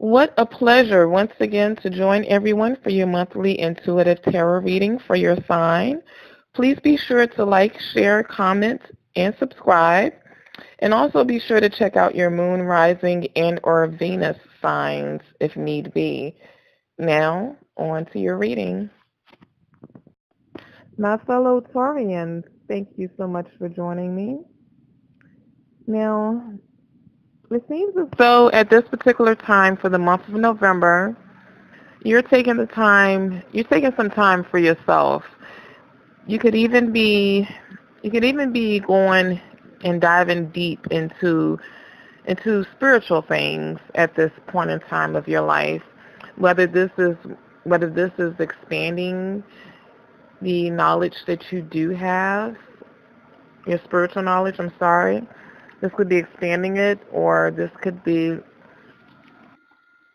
What a pleasure once again to join everyone for your monthly intuitive tarot reading for your sign. Please be sure to like, share, comment, and subscribe. And also be sure to check out your moon, rising, and or Venus signs if need be. Now, on to your reading. My fellow Taurians, thank you so much for joining me. Now, it seems as though at this particular time for the month of November, you're taking some time for yourself. You could even be going and diving deep into spiritual things at this point in time of your life. Whether this is expanding the knowledge that you do have, your spiritual knowledge, I'm sorry. This could be expanding it, or this could be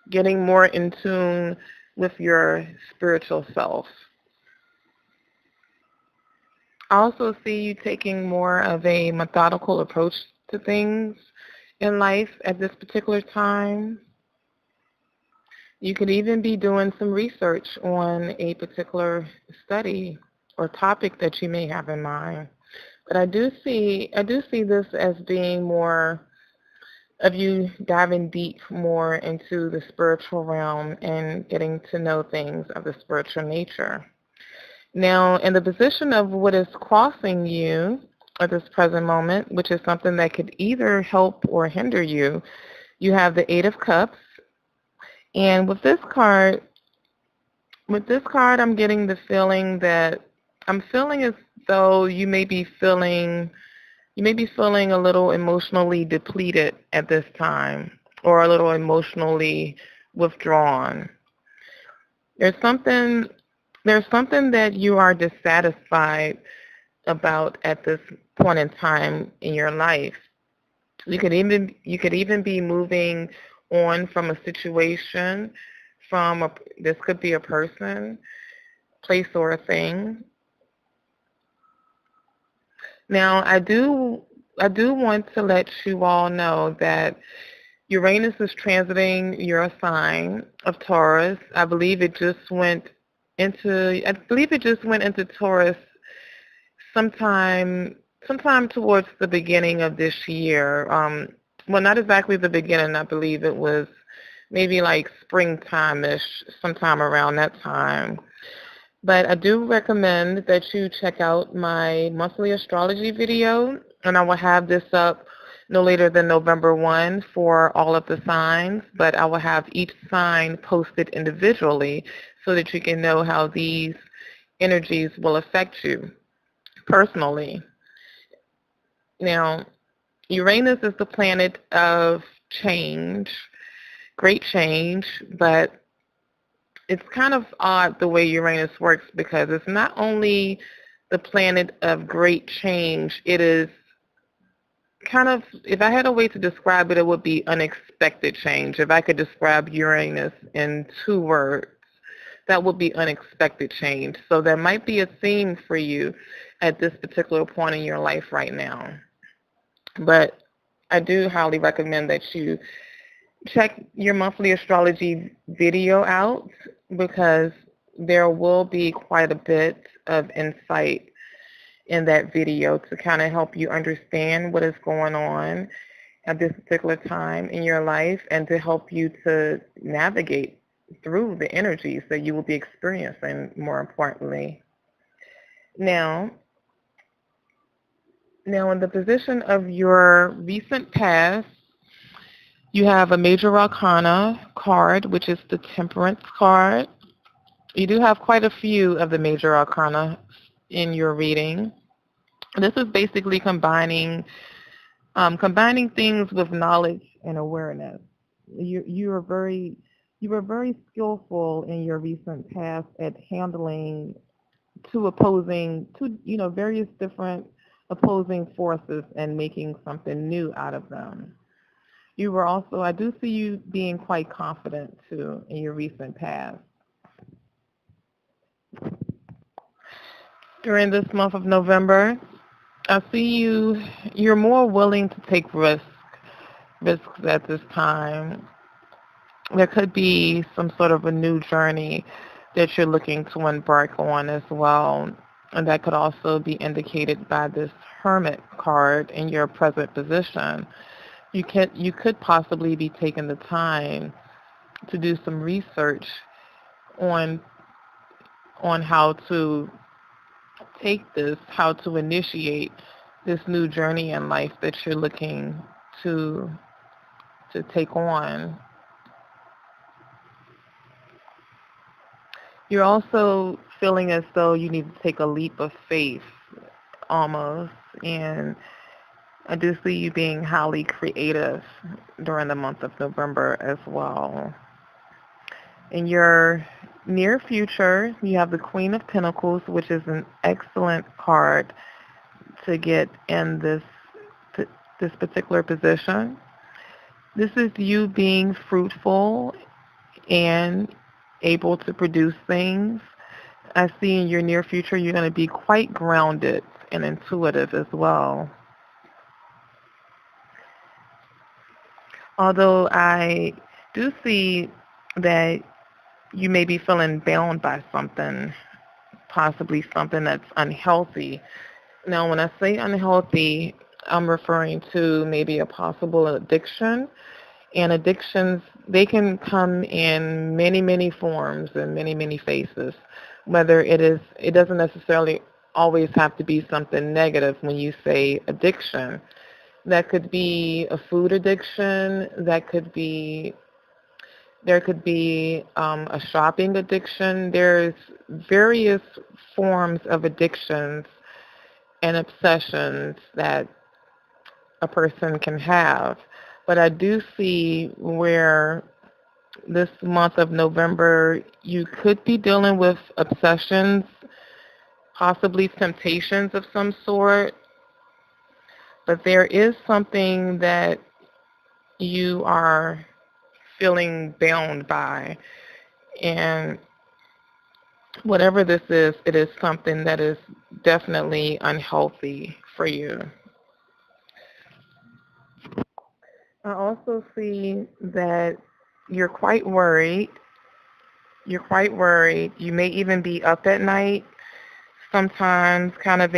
getting more in tune with your spiritual self. I also see you taking more of a methodical approach to things in life at this particular time. You could even be doing some research on a particular study or topic that you may have in mind. But I do see this as being more of you diving deep more into the spiritual realm and getting to know things of the spiritual nature. Now, in the position of what is crossing you at this present moment, which is something that could either help or hinder you, you have the Eight of Cups. And with this card, I'm getting the feeling that I'm feeling as though you may be feeling a little emotionally depleted at this time, or a little emotionally withdrawn. There's something that you are dissatisfied about at this point in time in your life. You could even be moving on from a situation, this could be a person, place, or a thing. Now, I do want to let you all know that Uranus is transiting your sign of Taurus. I believe it just went into Taurus sometime towards the beginning of this year. Well, not exactly the beginning. I believe it was maybe like springtime-ish, sometime around that time. But I do recommend that you check out my monthly astrology video, and I will have this up no later than November 1 for all of the signs, but I will have each sign posted individually so that you can know how these energies will affect you personally. Now, Uranus is the planet of change, great change, but it's kind of odd the way Uranus works because it's not only the planet of great change, it is kind of, if I had a way to describe it, it would be unexpected change. If I could describe Uranus in 2 words, that would be unexpected change. So there might be a theme for you at this particular point in your life right now. But I do highly recommend that you check your monthly astrology video out because there will be quite a bit of insight in that video to kind of help you understand what is going on at this particular time in your life and to help you to navigate through the energies that you will be experiencing, more importantly. Now in the position of your recent past, you have a major arcana card, which is the Temperance card. You do have quite a few of the major arcana in your reading. This is basically combining things with knowledge and awareness. You were very skillful in your recent past at handling various different opposing forces and making something new out of them. You were also, I do see you being quite confident too in your recent past. During this month of November, I see you're more willing to take risks at this time. there could be some sort of a new journey that you're looking to embark on as well. And that could also be indicated by this Hermit card in your present position. You could possibly be taking the time to do some research on how to how to initiate this new journey in life that you're looking to take on. You're also feeling as though you need to take a leap of faith almost, and I do see you being highly creative during the month of November as well. In your near future, you have the Queen of Pentacles, which is an excellent card to get in this particular position. This is you being fruitful and able to produce things. I see in your near future you're going to be quite grounded and intuitive as well. Although I do see that you may be feeling bound by something, possibly something that's unhealthy. Now, when I say unhealthy, I'm referring to maybe a possible addiction. And addictions, they can come in many, many forms and many, many faces. It doesn't necessarily always have to be something negative when you say addiction. That could be a food addiction. There could be a shopping addiction. There's various forms of addictions and obsessions that a person can have. But I do see where this month of November you could be dealing with obsessions, possibly temptations of some sort, but there is something that you are feeling bound by. And whatever this is, it is something that is definitely unhealthy for you. I also see that you're quite worried. You're quite worried. You may even be up at night, sometimes kind of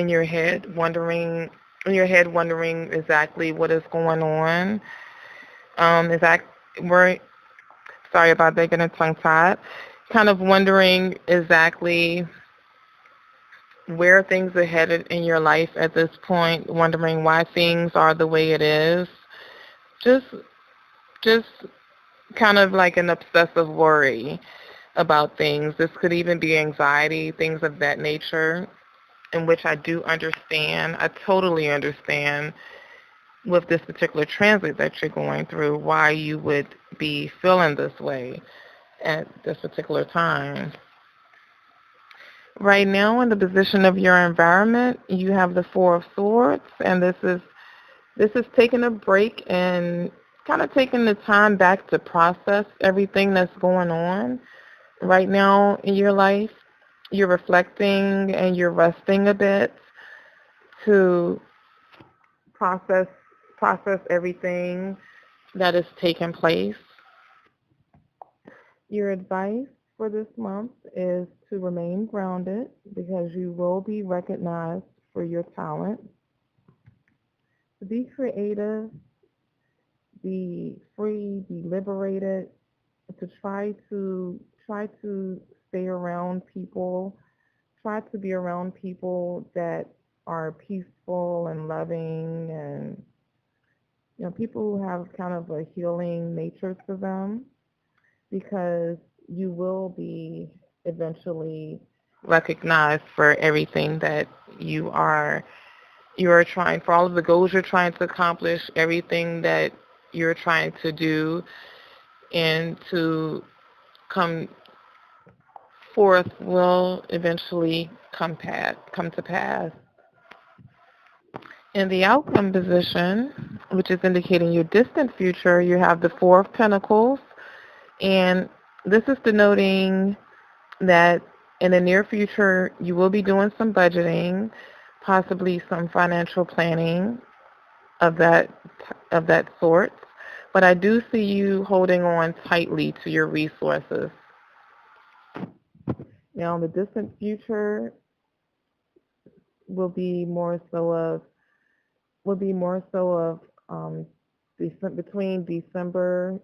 wondering exactly what is going on. Is that worry? Sorry about that, getting tongue-tied. Kind of wondering exactly where things are headed in your life at this point, wondering why things are the way it is. Just just kind of like an obsessive worry about things. This could even be anxiety, things of that nature, in which I do understand. I totally understand with this particular transit that you're going through why you would be feeling this way at this particular time. Right now, in the position of your environment, you have the Four of Swords, and this is taking a break and kind of taking the time back to process everything that's going on right now in your life. You're reflecting and you're resting a bit to process everything that is taking place. Your advice for this month is to remain grounded because you will be recognized for your talent. To be creative, be free, be liberated, to try to stay around people, try to be around people that are peaceful and loving, and people who have kind of a healing nature to them, because you will be eventually recognized for everything that you are trying, for all of the goals you're trying to accomplish, everything that you're trying to do and to come forth will eventually come to pass. In the outcome position, which is indicating your distant future, you have the Four of Pentacles, and this is denoting that in the near future you will be doing some budgeting, possibly some financial planning of that sort. But I do see you holding on tightly to your resources. Now, the distant future will be more so of between December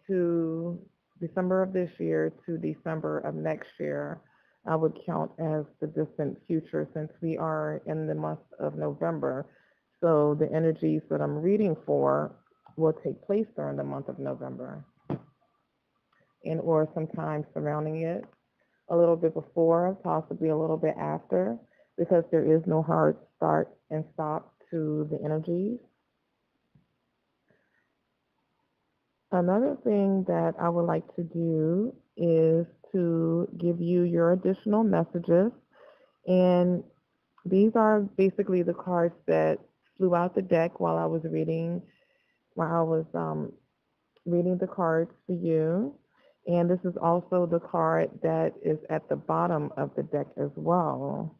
of this year to December of next year. I would count as the distant future since we are in the month of November. So the energies that I'm reading for will take place during the month of November and or sometime surrounding it, a little bit before, possibly a little bit after, because there is no hard start and stop to the energies. Another thing that I would like to do is to give you your additional messages. And these are basically the cards that flew out the deck while I was reading the cards for you. And this is also the card that is at the bottom of the deck as well.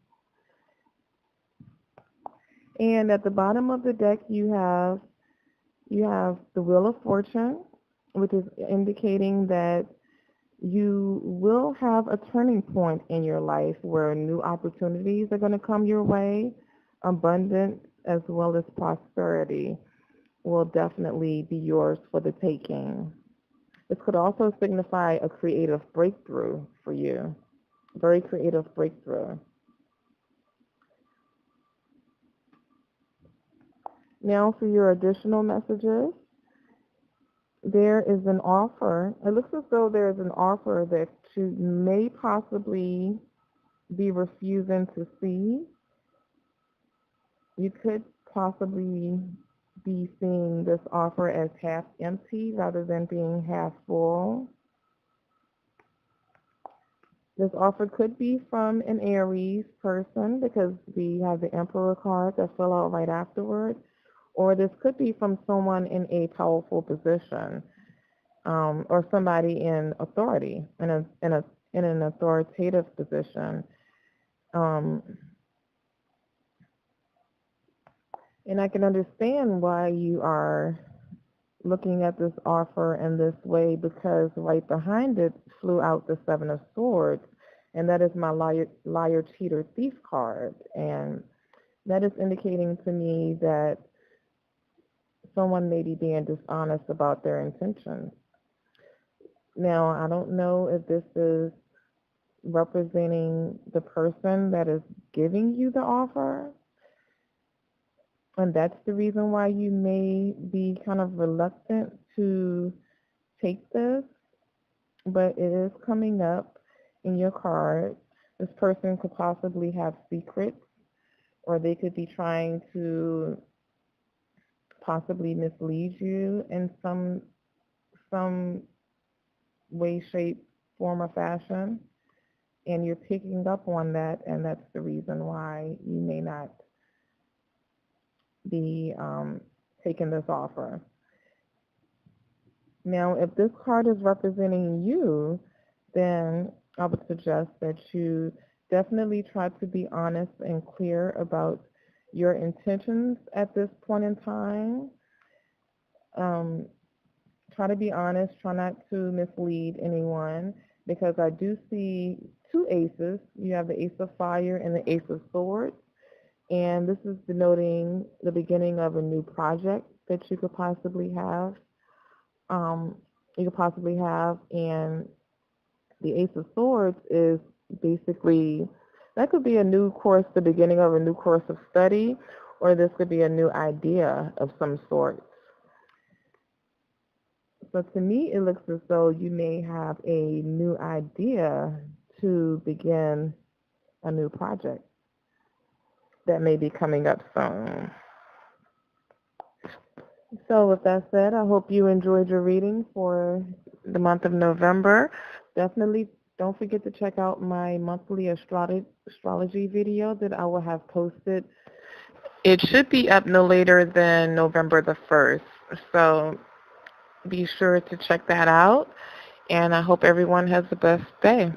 And at the bottom of the deck, you have the Wheel of Fortune, which is indicating that you will have a turning point in your life where new opportunities are going to come your way. Abundance as well as prosperity will definitely be yours for the taking. This could also signify a creative breakthrough for you, very creative breakthrough. Now for your additional messages, there is an offer. It looks as though there is an offer that you may possibly be refusing to see. You could possibly be seeing this offer as half empty rather than being half full. This offer could be from an Aries person because we have the Emperor card that fell out right afterwards, or this could be from someone in a powerful position, or somebody in authority, in an authoritative position. And I can understand why you are looking at this offer in this way, because right behind it flew out the Seven of Swords, and that is my liar, cheater, thief card. And that is indicating to me that someone may be being dishonest about their intentions. Now, I don't know if this is representing the person that is giving you the offer, and that's the reason why you may be kind of reluctant to take this, but it is coming up in your card. This person could possibly have secrets, or they could be trying to possibly mislead you in some way, shape, form, or fashion. And you're picking up on that, and that's the reason why you may not be taking this offer. Now, if this card is representing you, then I would suggest that you definitely try to be honest and clear about your intentions at this point in time. Try to be honest. Try not to mislead anyone, because I do see two aces. You have the Ace of Fire and the Ace of Swords. And this is denoting the beginning of a new project that you could possibly have. And the Ace of Swords is basically, that could be a new course, the beginning of a new course of study, or this could be a new idea of some sort. So to me, it looks as though you may have a new idea to begin a new project that may be coming up soon. So with that said, I hope you enjoyed your reading for the month of November. Definitely don't forget to check out my monthly astrology video that I will have posted. It should be up no later than November the 1st. So be sure to check that out. And I hope everyone has the best day.